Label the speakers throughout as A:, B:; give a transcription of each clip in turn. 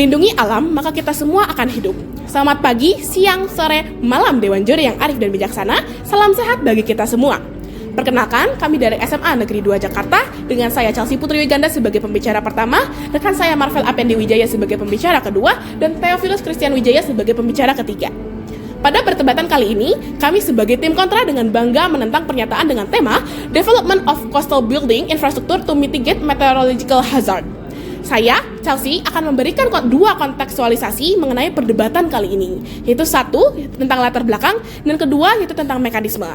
A: Lindungi alam, maka kita semua akan hidup. Selamat pagi, siang, sore, malam Dewan Juri yang arif dan bijaksana. Salam sehat bagi kita semua. Perkenalkan, kami dari SMA Negeri 2 Jakarta, dengan saya Chelsea Putri Wiganda sebagai pembicara pertama, rekan saya Marvel Apendi Wijaya sebagai pembicara kedua, dan Theophilus Christian Wijaya sebagai pembicara ketiga. Pada perdebatan kali ini, kami sebagai tim kontra dengan bangga menentang pernyataan dengan tema Development of Coastal Building Infrastructure to Mitigate Meteorological Hazard. Saya, Chelsea, akan memberikan dua kontekstualisasi mengenai perdebatan kali ini, yaitu satu, tentang latar belakang, dan kedua, yaitu tentang mekanisme.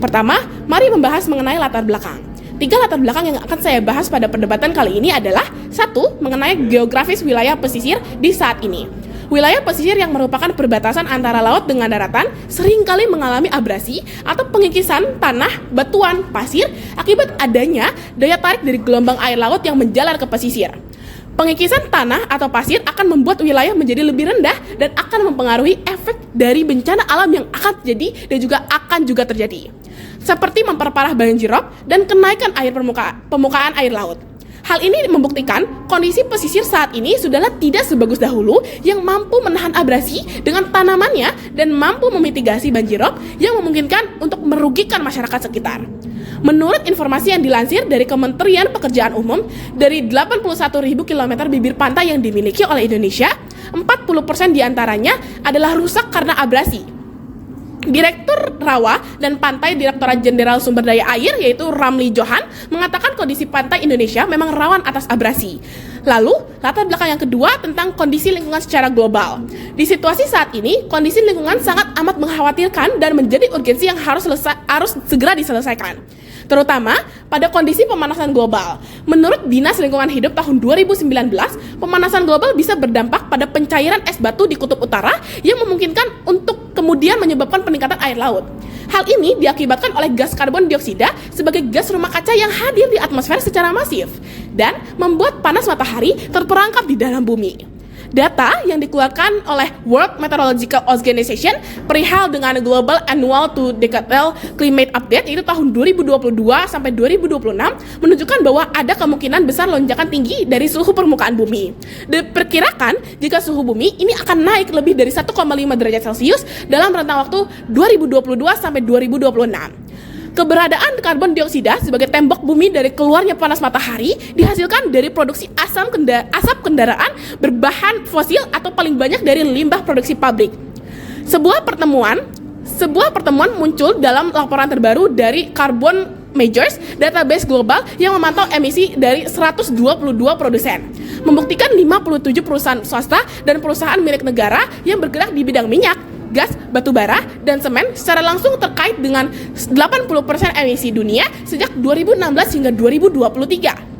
A: Pertama, mari membahas mengenai latar belakang. 3 latar belakang yang akan saya bahas pada perdebatan kali ini adalah satu, mengenai geografis wilayah pesisir di saat ini. Wilayah pesisir yang merupakan perbatasan antara laut dengan daratan seringkali mengalami abrasi atau pengikisan tanah, batuan, pasir akibat adanya daya tarik dari gelombang air laut yang menjalar ke pesisir. Pengikisan tanah atau pasir akan membuat wilayah menjadi lebih rendah dan akan mempengaruhi efek dari bencana alam yang akan terjadi dan akan terjadi. Seperti memperparah banjirop dan kenaikan air permukaan air laut. Hal ini membuktikan kondisi pesisir saat ini sudahlah tidak sebagus dahulu yang mampu menahan abrasi dengan tanamannya dan mampu memitigasi banjirop yang memungkinkan untuk merugikan masyarakat sekitar. Menurut informasi yang dilansir dari Kementerian Pekerjaan Umum, dari 81.000 km bibir pantai yang dimiliki oleh Indonesia, 40% diantaranya adalah rusak karena abrasi. Direktur Rawa dan Pantai Direktorat Jenderal Sumber Daya Air yaitu Ramli Johan mengatakan kondisi pantai Indonesia memang rawan atas abrasi. Lalu, latar belakang yang kedua tentang kondisi lingkungan secara global. Di situasi saat ini, kondisi lingkungan sangat amat mengkhawatirkan dan menjadi urgensi yang harus segera diselesaikan. Terutama pada kondisi pemanasan global. Menurut Dinas Lingkungan Hidup tahun 2019, pemanasan global bisa berdampak pada pencairan es batu di kutub utara yang memungkinkan untuk kemudian menyebabkan peningkatan air laut. Hal ini diakibatkan oleh gas karbon dioksida sebagai gas rumah kaca yang hadir di atmosfer secara masif dan membuat panas matahari terperangkap di dalam bumi. Data yang dikeluarkan oleh World Meteorological Organization perihal dengan Global Annual to Decadal Climate Update itu tahun 2022 sampai 2026 menunjukkan bahwa ada kemungkinan besar lonjakan tinggi dari suhu permukaan bumi. Diperkirakan jika suhu bumi ini akan naik lebih dari 1,5 derajat Celcius dalam rentang waktu 2022 sampai 2026. Keberadaan karbon dioksida sebagai tembok bumi dari keluarnya panas matahari dihasilkan dari produksi asap kendaraan berbahan fosil atau paling banyak dari limbah produksi pabrik. Sebuah pertemuan muncul dalam laporan terbaru dari Carbon Majors database global yang memantau emisi dari 122 produsen, membuktikan 57 perusahaan swasta dan perusahaan milik negara yang bergerak di bidang minyak, gas, batu bara, dan semen secara langsung terkait dengan 80% emisi dunia sejak 2016 hingga 2023.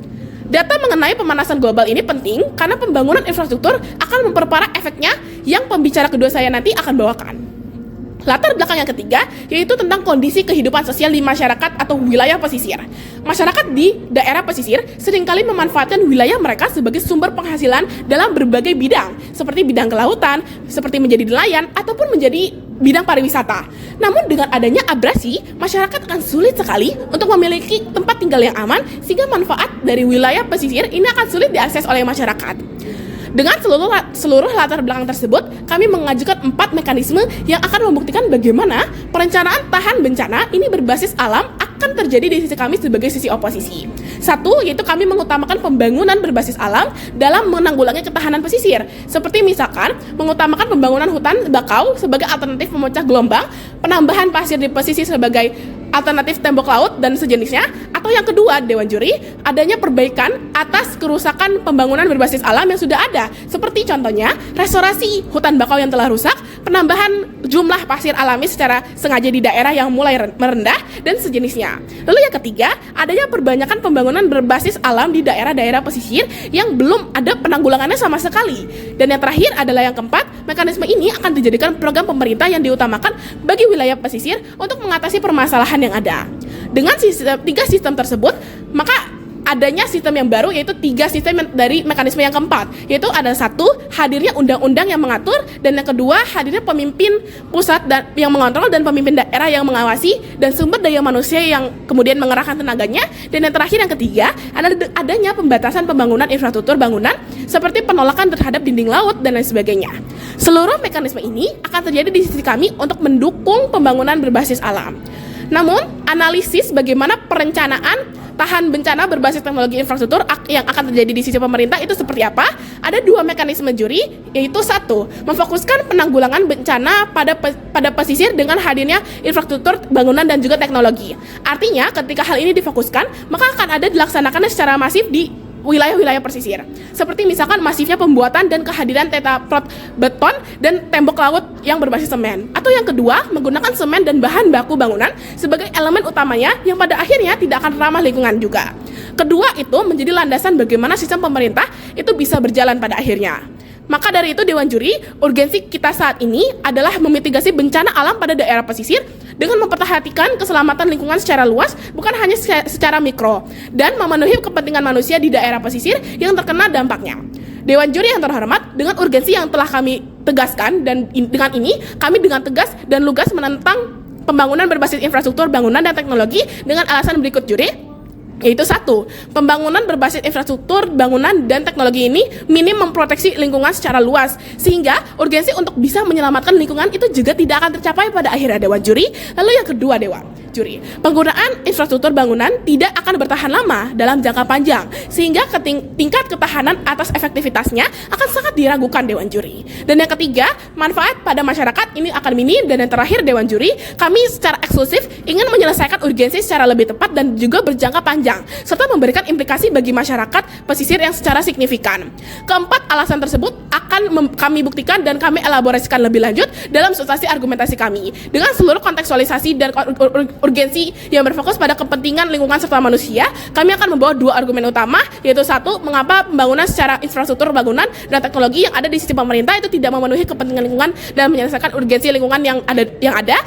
A: Data mengenai pemanasan global ini penting karena pembangunan infrastruktur akan memperparah efeknya yang pembicara kedua saya nanti akan bawakan. Latar belakang yang ketiga yaitu tentang kondisi kehidupan sosial di masyarakat atau wilayah pesisir. Masyarakat di daerah pesisir seringkali memanfaatkan wilayah mereka sebagai sumber penghasilan dalam berbagai bidang, seperti bidang kelautan, seperti menjadi nelayan, ataupun menjadi bidang pariwisata. Namun dengan adanya abrasi, masyarakat akan sulit sekali untuk memiliki tempat tinggal yang aman, sehingga manfaat dari wilayah pesisir ini akan sulit diakses oleh masyarakat. Dengan seluruh latar belakang tersebut, kami mengajukan 4 mekanisme yang akan membuktikan bagaimana perencanaan tahan bencana ini berbasis alam akan terjadi di sisi kami sebagai sisi oposisi. Satu, yaitu kami mengutamakan pembangunan berbasis alam dalam menanggulangi ketahanan pesisir, seperti misalkan mengutamakan pembangunan hutan bakau sebagai alternatif pemecah gelombang, penambahan pasir di pesisir sebagai alternatif tembok laut dan sejenisnya, atau yang kedua, Dewan Juri, adanya perbaikan atas kerusakan pembangunan berbasis alam yang sudah ada, seperti contohnya restorasi hutan bakau yang telah rusak, penambahan jumlah pasir alami secara sengaja di daerah yang mulai merendah, dan sejenisnya. Lalu yang ketiga, adanya perbanyakan pembangunan berbasis alam di daerah-daerah pesisir yang belum ada penanggulangannya sama sekali. Dan yang terakhir adalah yang keempat, mekanisme ini akan dijadikan program pemerintah yang diutamakan bagi wilayah pesisir untuk mengatasi permasalahan yang ada. Dengan 3 sistem tersebut, maka adanya sistem yang baru, yaitu 3 sistem dari mekanisme yang keempat, yaitu ada 1, hadirnya undang-undang yang mengatur, dan yang kedua, hadirnya pemimpin pusat dan yang mengontrol dan pemimpin daerah yang mengawasi, dan sumber daya manusia yang kemudian mengerahkan tenaganya, dan yang terakhir yang ketiga, adanya pembatasan pembangunan infrastruktur bangunan seperti penolakan terhadap dinding laut dan lain sebagainya. Seluruh mekanisme ini akan terjadi di sisi kami untuk mendukung pembangunan berbasis alam. Namun, analisis bagaimana perencanaan tahan bencana berbasis teknologi infrastruktur yang akan terjadi di sisi pemerintah itu seperti apa? Ada 2 mekanisme juri, yaitu 1, memfokuskan penanggulangan bencana pada pesisir dengan hadirnya infrastruktur bangunan dan juga teknologi. Artinya, ketika hal ini difokuskan, maka akan ada dilaksanakan secara masif di wilayah-wilayah pesisir. Seperti misalkan masifnya pembuatan dan kehadiran tetraprot beton dan tembok laut yang berbasis semen. Atau yang kedua, menggunakan semen dan bahan baku bangunan sebagai elemen utamanya yang pada akhirnya tidak akan ramah lingkungan juga. Kedua itu menjadi landasan bagaimana sistem pemerintah itu bisa berjalan pada akhirnya. Maka dari itu Dewan Juri, urgensi kita saat ini adalah memitigasi bencana alam pada daerah pesisir dengan memperhatikan keselamatan lingkungan secara luas, bukan hanya secara mikro, dan memenuhi kepentingan manusia di daerah pesisir yang terkena dampaknya. Dewan Juri yang terhormat, dengan urgensi yang telah kami tegaskan, dan dengan ini kami dengan tegas dan lugas menentang pembangunan berbasis infrastruktur bangunan dan teknologi dengan alasan berikut juri, yaitu 1, pembangunan berbasis infrastruktur, bangunan, dan teknologi ini minim memproteksi lingkungan secara luas, sehingga urgensi untuk bisa menyelamatkan lingkungan itu juga tidak akan tercapai pada akhirnya Dewan Juri. Lalu yang kedua Dewan Juri, penggunaan infrastruktur bangunan tidak akan bertahan lama dalam jangka panjang, sehingga tingkat ketahanan atas efektivitasnya akan sangat diragukan Dewan Juri. Dan yang ketiga, manfaat pada masyarakat ini akan minim. Dan yang terakhir Dewan Juri, kami secara eksklusif ingin menyelesaikan urgensi secara lebih tepat dan juga berjangka panjang, serta memberikan implikasi bagi masyarakat pesisir yang secara signifikan. Keempat alasan tersebut akan kami buktikan dan kami elaborasikan lebih lanjut dalam substansi argumentasi kami dengan seluruh kontekstualisasi dan urgensi yang berfokus pada kepentingan lingkungan serta manusia. Kami akan membawa 2 argumen utama, yaitu 1, mengapa pembangunan secara infrastruktur bangunan dan teknologi yang ada di sisi pemerintah itu tidak memenuhi kepentingan lingkungan dan menyelesaikan urgensi lingkungan yang ada,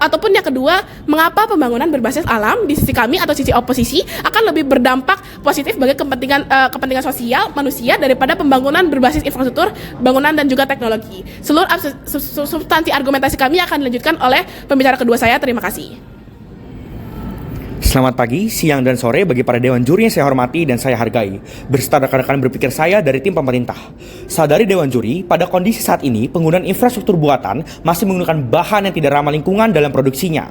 A: ataupun yang kedua, mengapa pembangunan berbasis alam di sisi kami atau sisi oposisi akan lebih berdampak positif bagi kepentingan sosial manusia daripada pembangunan berbasis infrastruktur bangunan dan juga teknologi. Seluruh substansi argumentasi kami akan dilanjutkan oleh pembicara kedua saya. Terima kasih.
B: Selamat pagi, siang, dan sore bagi para Dewan Juri yang saya hormati dan saya hargai, berserta rekan-rekan berpikir saya dari tim pemerintah. Sadari Dewan Juri, pada kondisi saat ini, penggunaan infrastruktur buatan masih menggunakan bahan yang tidak ramah lingkungan dalam produksinya.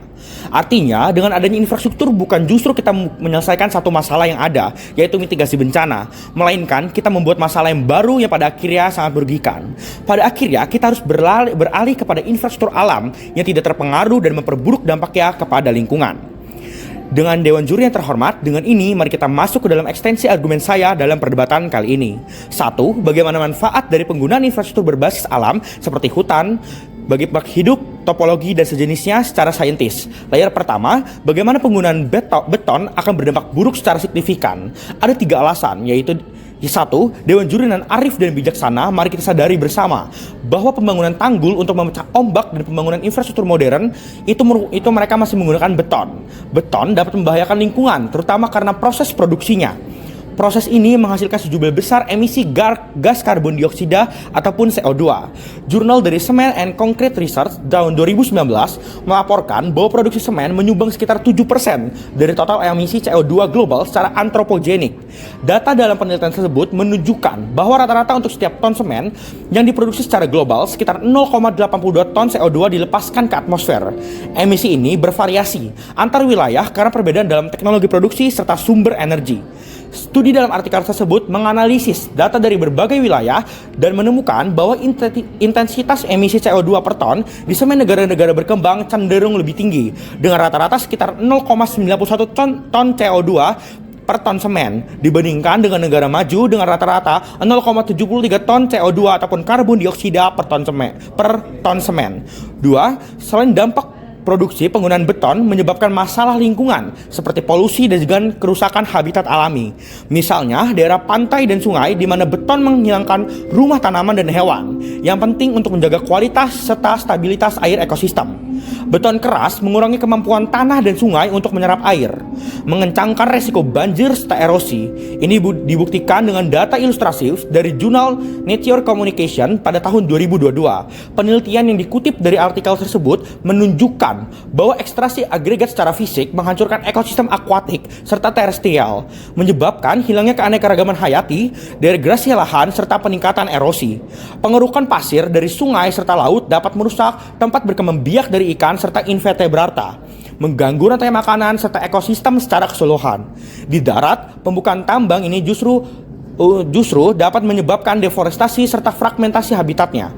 B: Artinya, dengan adanya infrastruktur bukan justru kita menyelesaikan satu masalah yang ada, yaitu mitigasi bencana, melainkan kita membuat masalah yang baru yang pada akhirnya sangat merugikan. Pada akhirnya, kita harus beralih kepada infrastruktur alam yang tidak terpengaruh dan memperburuk dampaknya kepada lingkungan. Dengan Dewan Juri yang terhormat, dengan ini mari kita masuk ke dalam ekstensi argumen saya dalam perdebatan kali ini. 1. Bagaimana manfaat dari penggunaan infrastruktur berbasis alam seperti hutan bagi hidup, topologi, dan sejenisnya secara saintis. Layer pertama, bagaimana penggunaan beton akan berdampak buruk secara signifikan. Ada 3 alasan, yaitu 1. Dewan Juri dan arif dan bijaksana, mari kita sadari bersama bahwa pembangunan tanggul untuk memecah ombak dan pembangunan infrastruktur modern itu mereka masih menggunakan beton. Beton dapat membahayakan lingkungan, terutama karena proses produksinya. Proses ini menghasilkan sejumlah besar emisi gas karbon dioksida ataupun CO2. Jurnal dari Cement and Concrete Research tahun 2019 melaporkan bahwa produksi semen menyumbang sekitar 7% dari total emisi CO2 global secara antropogenik. Data dalam penelitian tersebut menunjukkan bahwa rata-rata untuk setiap ton semen yang diproduksi secara global sekitar 0,82 ton CO2 dilepaskan ke atmosfer. Emisi ini bervariasi antar wilayah karena perbedaan dalam teknologi produksi serta sumber energi. Studi dalam artikel tersebut menganalisis data dari berbagai wilayah dan menemukan bahwa intensitas emisi CO2 per ton di semen negara-negara berkembang cenderung lebih tinggi, dengan rata-rata sekitar 0,91 ton CO2 per ton semen dibandingkan dengan negara maju dengan rata-rata 0,73 ton CO2 ataupun karbon dioksida per ton semen. 2. Selain dampak produksi, penggunaan beton menyebabkan masalah lingkungan seperti polusi dan juga kerusakan habitat alami. Misalnya, daerah pantai dan sungai di mana beton menghilangkan rumah tanaman dan hewan yang penting untuk menjaga kualitas serta stabilitas air ekosistem. Beton keras mengurangi kemampuan tanah dan sungai untuk menyerap air, mengencangkan resiko banjir serta erosi. Ini dibuktikan dengan data ilustratif dari jurnal Nature Communication pada tahun 2022. Penelitian yang dikutip dari artikel tersebut menunjukkan bahwa ekstraksi agregat secara fisik menghancurkan ekosistem akuatik serta terestrial, menyebabkan hilangnya keanekaragaman hayati, degrasi lahan serta peningkatan erosi. Pengerukan pasir dari sungai serta laut dapat merusak tempat berkembang biak dari ikan serta invertebrata, mengganggu rantai makanan serta ekosistem secara keseluruhan. Di darat, pembukaan tambang ini justru dapat menyebabkan deforestasi serta fragmentasi habitatnya.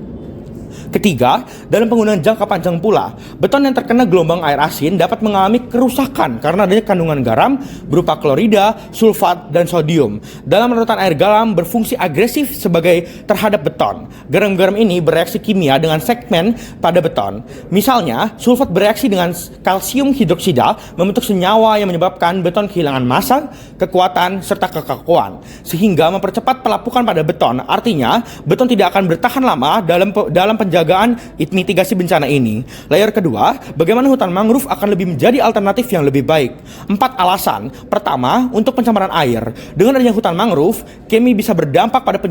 B: Ketiga, dalam penggunaan jangka panjang pula, beton yang terkena gelombang air asin dapat mengalami kerusakan karena adanya kandungan garam berupa klorida, sulfat, dan sodium. Dalam larutan air garam berfungsi agresif sebagai terhadap beton. Garam-garam ini bereaksi kimia dengan segmen pada beton. Misalnya, sulfat bereaksi dengan kalsium hidroksida membentuk senyawa yang menyebabkan beton kehilangan massa, kekuatan, serta kekakuan, sehingga mempercepat pelapukan pada beton. Artinya, beton tidak akan bertahan lama dalam penjagaan mitigasi bencana ini. Layer kedua, bagaimana hutan mangrove akan lebih menjadi alternatif yang lebih baik. 4 alasan. Pertama, untuk pencemaran air. Dengan adanya hutan mangrove, kami bisa berdampak pada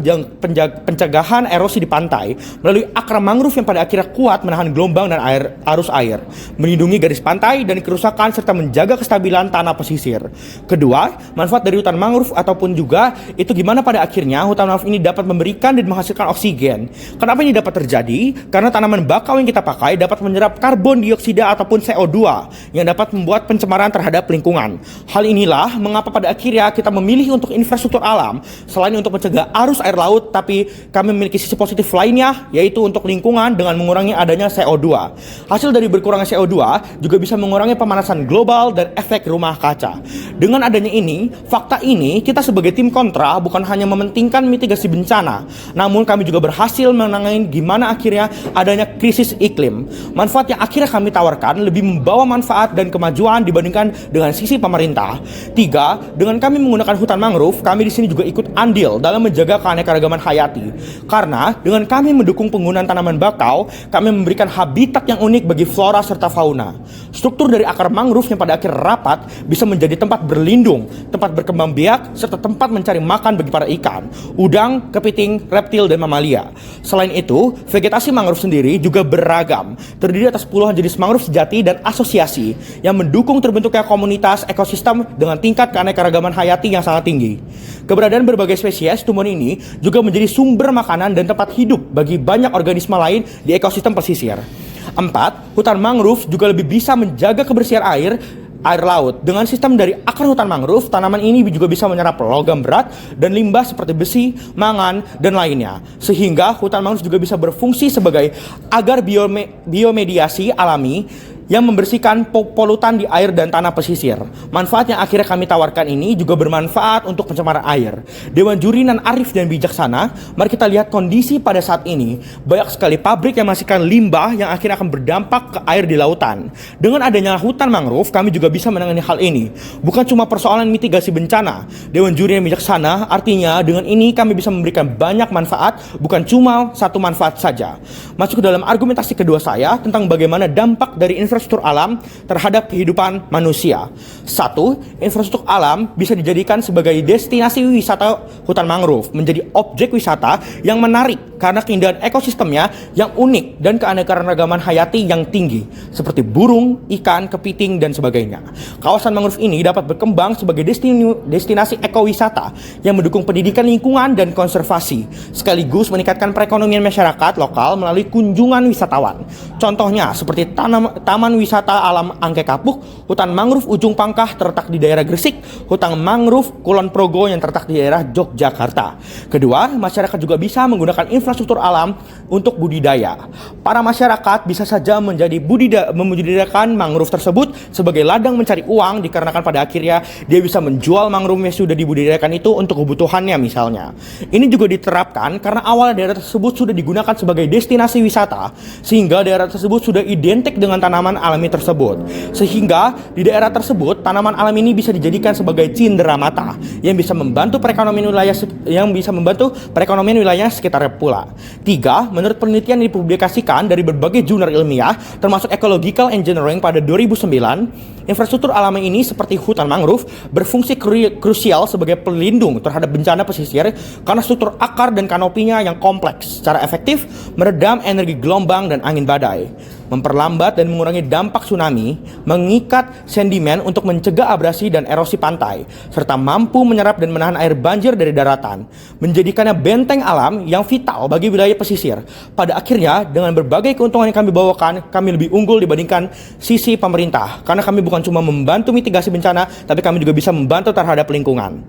B: pencegahan erosi di pantai melalui akar mangrove yang pada akhirnya kuat menahan gelombang dan arus air, melindungi garis pantai dan kerusakan serta menjaga kestabilan tanah pesisir. Kedua, manfaat dari hutan mangrove ataupun juga itu gimana pada akhirnya hutan mangrove ini dapat memberikan dan menghasilkan oksigen. Kenapa ini dapat terjadi? Karena tanaman bakau yang kita pakai dapat menyerap karbon dioksida ataupun CO2 yang dapat membuat pencemaran terhadap lingkungan. Hal inilah mengapa pada akhirnya kita memilih untuk infrastruktur alam selain untuk mencegah arus air laut, tapi kami memiliki sisi positif lainnya, yaitu untuk lingkungan dengan mengurangi adanya CO2. Hasil dari berkurangnya CO2 juga bisa mengurangi pemanasan global dan efek rumah kaca. Dengan adanya ini, fakta ini kita sebagai tim kontra bukan hanya mementingkan mitigasi bencana, namun kami juga berhasil menangani gimana akhirnya adanya krisis iklim. Manfaat yang akhirnya kami tawarkan lebih membawa manfaat dan kemajuan dibandingkan dengan sisi pemerintah. 3, dengan kami menggunakan hutan mangrove, kami di sini juga ikut andil dalam menjaga keanekaragaman hayati. Karena dengan kami mendukung penggunaan tanaman bakau, kami memberikan habitat yang unik bagi flora serta fauna. Struktur dari akar mangrove yang pada akhir rapat bisa menjadi tempat berlindung, tempat berkembang biak, serta tempat mencari makan bagi para ikan, udang, kepiting, reptil, dan mamalia. Selain itu, vegetasi mangrove sendiri juga beragam, terdiri atas puluhan jenis mangrove sejati dan asosiasi yang mendukung terbentuknya komunitas ekosistem dengan tingkat keanekaragaman hayati yang sangat tinggi. Keberadaan berbagai spesies tumbuhan ini juga menjadi sumber makanan dan tempat hidup bagi banyak organisme lain di ekosistem pesisir. 4, hutan mangrove juga lebih bisa menjaga kebersihan air laut. Dengan sistem dari akar hutan mangrove, tanaman ini juga bisa menyerap logam berat dan limbah seperti besi, mangan, dan lainnya. Sehingga hutan mangrove juga bisa berfungsi sebagai agar biomediasi alami yang membersihkan polutan di air dan tanah pesisir. Manfaat yang akhirnya kami tawarkan ini juga bermanfaat untuk pencemaran air. Dewan Juri nan arif dan bijaksana, mari kita lihat kondisi pada saat ini. Banyak sekali pabrik yang menghasilkan limbah yang akhirnya akan berdampak ke air di lautan. Dengan adanya hutan mangrove, kami juga bisa menangani hal ini. Bukan cuma persoalan mitigasi bencana. Dewan Juri yang bijaksana, artinya dengan ini kami bisa memberikan banyak manfaat, bukan cuma satu manfaat saja. Masuk ke dalam argumentasi kedua saya tentang bagaimana dampak dari infrastruktur alam terhadap kehidupan manusia. 1. Infrastruktur alam bisa dijadikan sebagai destinasi wisata hutan mangrove, menjadi objek wisata yang menarik karena keindahan ekosistemnya yang unik dan keanekaragaman hayati yang tinggi, seperti burung, ikan, kepiting, dan sebagainya. Kawasan mangrove ini dapat berkembang sebagai destinasi ekowisata yang mendukung pendidikan lingkungan dan konservasi, sekaligus meningkatkan perekonomian masyarakat lokal melalui kunjungan wisatawan. Contohnya seperti Taman Wisata Alam Angke Kapuk, hutan mangrove Ujung Pangkah terletak di daerah Gresik, hutan mangrove Kulon Progo yang terletak di daerah Yogyakarta. Kedua, masyarakat juga bisa menggunakan infrastruktur alam untuk budidaya. Para masyarakat bisa saja membudidayakan mangrove tersebut sebagai ladang mencari uang, dikarenakan pada akhirnya dia bisa menjual mangrove yang sudah dibudidayakan itu untuk kebutuhannya misalnya. Ini juga diterapkan karena awalnya daerah tersebut sudah digunakan sebagai destinasi wisata, sehingga daerah tersebut sudah identik dengan tanaman tanaman alami tersebut. Sehingga di daerah tersebut tanaman alami ini bisa dijadikan sebagai cindera mata yang bisa membantu perekonomian wilayah sekitarnya pula. 3. Menurut penelitian yang dipublikasikan dari berbagai jurnal ilmiah termasuk Ecological Engineering pada 2009, infrastruktur alami ini seperti hutan mangrove berfungsi krusial sebagai pelindung terhadap bencana pesisir karena struktur akar dan kanopinya yang kompleks, secara efektif meredam energi gelombang dan angin badai, memperlambat dan mengurangi dampak tsunami, mengikat sedimen untuk mencegah abrasi dan erosi pantai, serta mampu menyerap dan menahan air banjir dari daratan, menjadikannya benteng alam yang vital bagi wilayah pesisir. Pada akhirnya, dengan berbagai keuntungan yang kami bawakan, kami lebih unggul dibandingkan sisi pemerintah, karena kami bukan cuma membantu mitigasi bencana, tapi kami juga bisa membantu terhadap lingkungan.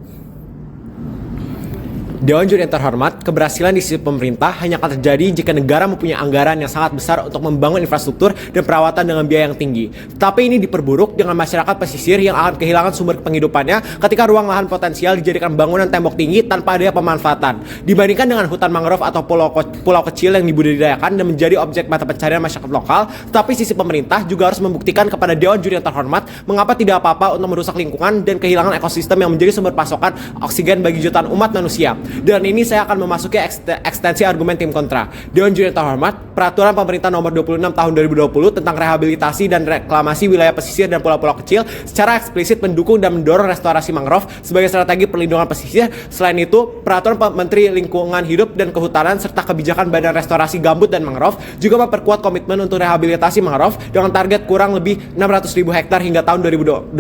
C: Dewan Juri yang terhormat, keberhasilan di sisi pemerintah hanya akan terjadi jika negara mempunyai anggaran yang sangat besar untuk membangun infrastruktur dan perawatan dengan biaya yang tinggi. Tapi ini diperburuk dengan masyarakat pesisir yang akan kehilangan sumber penghidupannya ketika ruang lahan potensial dijadikan bangunan tembok tinggi tanpa adanya pemanfaatan. Dibandingkan dengan hutan mangrove atau pulau kecil yang dibudidayakan dan menjadi objek mata pencarian masyarakat lokal, tapi sisi pemerintah juga harus membuktikan kepada Dewan Juri yang terhormat mengapa tidak apa-apa untuk merusak lingkungan dan kehilangan ekosistem yang menjadi sumber pasokan oksigen bagi jutaan umat manusia. Dan ini saya akan memasuki ekstensi argumen tim kontra. Dewan Juri yang terhormat, Peraturan Pemerintah Nomor 26 Tahun 2020 tentang rehabilitasi dan reklamasi wilayah pesisir dan pulau-pulau kecil secara eksplisit mendukung dan mendorong restorasi mangrove sebagai strategi perlindungan pesisir. Selain itu, Peraturan Menteri Lingkungan Hidup dan Kehutanan serta kebijakan Badan Restorasi Gambut dan Mangrove juga memperkuat komitmen untuk rehabilitasi mangrove dengan target kurang lebih 600.000 hektar hingga tahun 2024.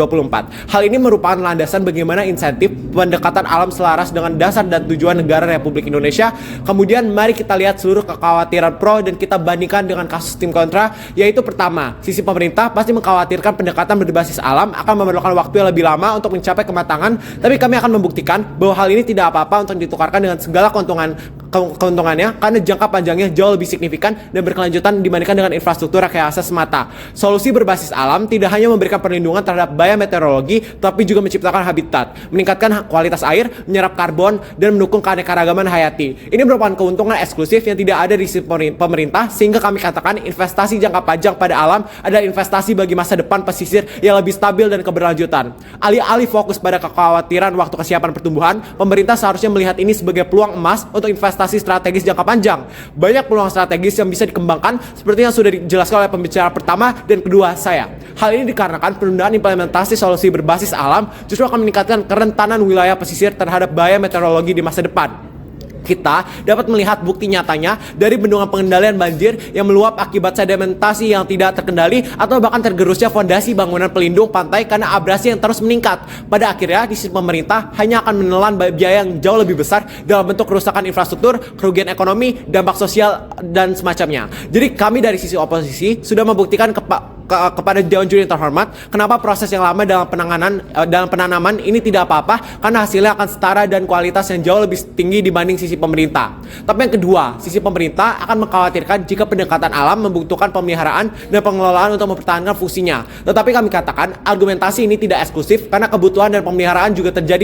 C: Hal ini merupakan landasan bagaimana insentif pendekatan alam selaras dengan dasar dan tujuan negara Republik Indonesia. Kemudian mari kita lihat seluruh kekhawatiran pro dan kita bandingkan dengan kasus tim kontra, yaitu pertama, sisi pemerintah pasti mengkhawatirkan pendekatan berbasis alam akan memerlukan waktu yang lebih lama untuk mencapai kematangan, tapi kami akan membuktikan bahwa hal ini tidak apa-apa untuk ditukarkan dengan segala keuntungannya karena jangka panjangnya jauh lebih signifikan dan berkelanjutan dibandingkan dengan infrastruktur rekayasa semata. Solusi berbasis alam tidak hanya memberikan perlindungan terhadap bahaya meteorologi, tapi juga menciptakan habitat, meningkatkan kualitas air, menyerap karbon, dan mendukung keanekaragaman hayati. Ini merupakan keuntungan eksklusif yang tidak ada di sisi pemerintah, sehingga kami katakan investasi jangka panjang pada alam adalah investasi bagi masa depan pesisir yang lebih stabil dan keberlanjutan. Alih-alih fokus pada kekhawatiran waktu kesiapan pertumbuhan, pemerintah seharusnya melihat ini sebagai peluang emas untuk investasi strategis jangka panjang. Banyak peluang strategis yang bisa dikembangkan seperti yang sudah dijelaskan oleh pembicara pertama dan kedua saya. Hal ini dikarenakan penundaan implementasi solusi berbasis alam justru akan meningkatkan kerentanan wilayah pesisir terhadap bahaya meteorologi di masa depan. Kita dapat melihat bukti nyatanya dari bendungan pengendalian banjir yang meluap akibat sedimentasi yang tidak terkendali atau bahkan tergerusnya fondasi bangunan pelindung pantai karena abrasi yang terus meningkat. Pada akhirnya, di sisi pemerintah hanya akan menelan biaya yang jauh lebih besar dalam bentuk kerusakan infrastruktur, kerugian ekonomi, dampak sosial, dan semacamnya. Jadi kami dari sisi oposisi sudah membuktikan kepada Dewan Juri yang terhormat kenapa proses yang lama dalam penanaman ini tidak apa-apa karena hasilnya akan setara dan kualitas yang jauh lebih tinggi dibanding sisi pemerintah. Tapi yang kedua, sisi pemerintah akan mengkhawatirkan jika pendekatan alam membutuhkan pemeliharaan dan pengelolaan untuk mempertahankan fungsinya. Tetapi kami katakan argumentasi ini tidak eksklusif karena kebutuhan dan pemeliharaan juga terjadi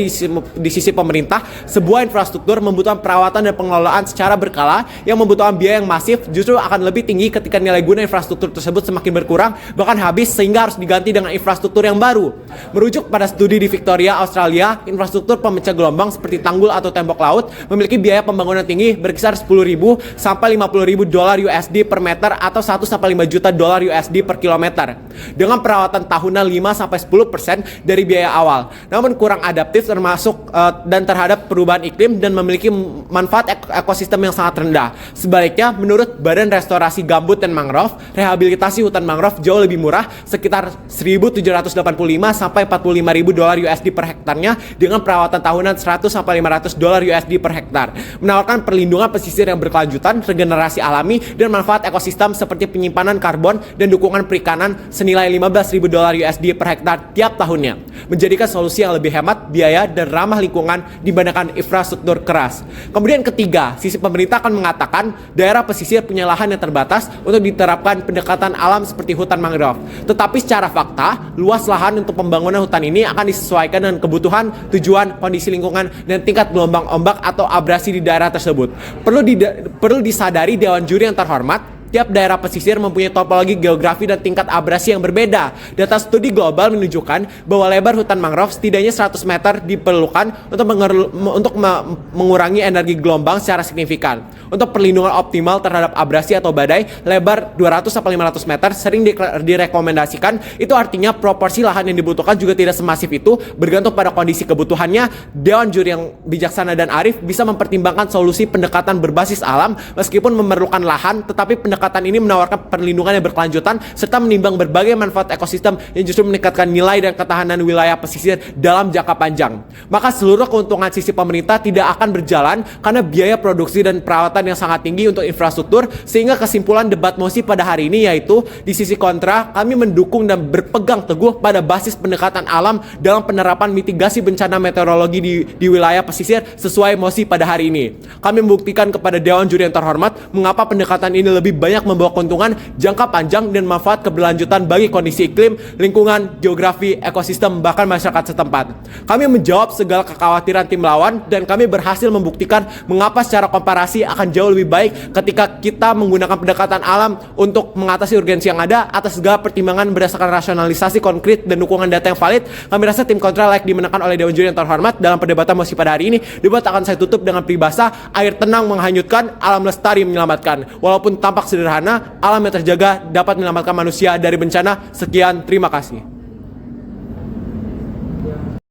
C: di sisi pemerintah. Sebuah infrastruktur membutuhkan perawatan dan pengelolaan secara berkala yang membutuhkan biaya yang masif justru akan lebih tinggi ketika nilai guna infrastruktur tersebut semakin berkurang bahkan habis sehingga harus diganti dengan infrastruktur yang baru. Merujuk pada studi di Victoria, Australia, infrastruktur pemecah gelombang seperti tanggul atau tembok laut memiliki biaya pembangunan tinggi berkisar 10.000 sampai 50.000 dolar USD per meter atau 1 sampai 5 juta dolar USD per kilometer dengan perawatan tahunan 5 sampai 10% dari biaya awal. Namun kurang adaptif termasuk dan terhadap perubahan iklim dan memiliki manfaat ekosistem yang sangat rendah. Sebaliknya, menurut Badan Restorasi Gambut dan Mangrove, rehabilitasi hutan mangrove jauh lebih murah, sekitar 1.785 sampai 45.000 dolar USD per hektarnya dengan perawatan tahunan 100 sampai 500 dolar USD per hektar, menawarkan perlindungan pesisir yang berkelanjutan, regenerasi alami, dan manfaat ekosistem seperti penyimpanan karbon dan dukungan perikanan senilai 15.000 dolar USD per hektar tiap tahunnya, menjadikan solusi yang lebih hemat biaya dan ramah lingkungan dibandingkan infrastruktur keras. Kemudian ketiga, sisi pemerintah akan mengatakan daerah pesisir punya lahan yang terbatas untuk diterapkan pendekatan alam seperti hutan mangrove. Tetapi secara fakta, luas lahan untuk pembangunan hutan ini akan disesuaikan dengan kebutuhan, tujuan, kondisi lingkungan, dan tingkat gelombang ombak atau abrasi di daerah tersebut. Perlu disadari Dewan Juri yang terhormat, tiap daerah pesisir mempunyai topologi geografi dan tingkat abrasi yang berbeda. Data studi global menunjukkan bahwa lebar hutan mangrove setidaknya 100 meter diperlukan untuk mengurangi energi gelombang secara signifikan. Untuk perlindungan optimal terhadap abrasi atau badai, lebar 200-500 meter sering direkomendasikan. Itu artinya proporsi lahan yang dibutuhkan juga tidak semasif itu, bergantung pada kondisi kebutuhannya. Dewan Juri yang bijaksana dan arif bisa mempertimbangkan solusi pendekatan berbasis alam meskipun memerlukan lahan, tetapi pendekatan ini menawarkan perlindungan yang berkelanjutan serta menimbang berbagai manfaat ekosistem yang justru meningkatkan nilai dan ketahanan wilayah pesisir dalam jangka panjang. Maka seluruh keuntungan sisi pemerintah tidak akan berjalan karena biaya produksi dan perawatan yang sangat tinggi untuk infrastruktur, sehingga kesimpulan debat mosi pada hari ini yaitu di sisi kontra, kami mendukung dan berpegang teguh pada basis pendekatan alam dalam penerapan mitigasi bencana meteorologi di wilayah pesisir sesuai mosi pada hari ini. Kami membuktikan kepada Dewan Juri yang terhormat mengapa pendekatan ini lebih banyak membawa keuntungan jangka panjang dan manfaat keberlanjutan bagi kondisi iklim, lingkungan, geografi, ekosistem, bahkan masyarakat setempat. Kami menjawab segala kekhawatiran tim lawan dan kami berhasil membuktikan mengapa secara komparasi akan jauh lebih baik ketika kita menggunakan pendekatan alam untuk mengatasi urgensi yang ada atas segala pertimbangan berdasarkan rasionalisasi konkret dan dukungan data yang valid. Kami rasa tim kontra layak dimenangkan oleh Dewan Juri yang terhormat dalam perdebatan mosi pada hari ini. Debat akan saya tutup dengan peribahasa, air tenang menghanyutkan, alam lestari menyelamatkan. Walaupun tampak sederhana, alam yang terjaga dapat menyelamatkan manusia dari bencana. Sekian, terima kasih.